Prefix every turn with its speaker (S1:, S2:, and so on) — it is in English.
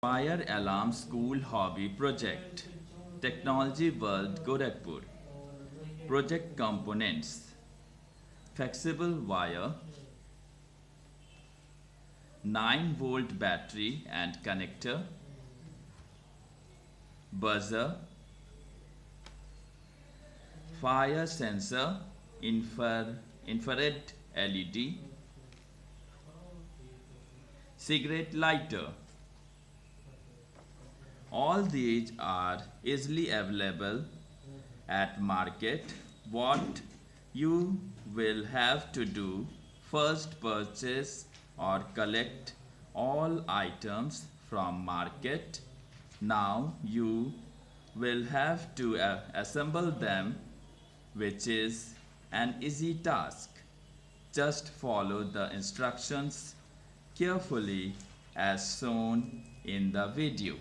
S1: Fire Alarm School Hobby Project. Technology World Gorakhpur. Project Components: flexible wire, 9-volt battery and connector, buzzer, fire sensor, infrared LED, cigarette lighter. All these are easily available at market. What you will have to do: first purchase or collect all items from market. Now you will have to assemble them, which is an easy task. Just follow the instructions carefully as shown in the video.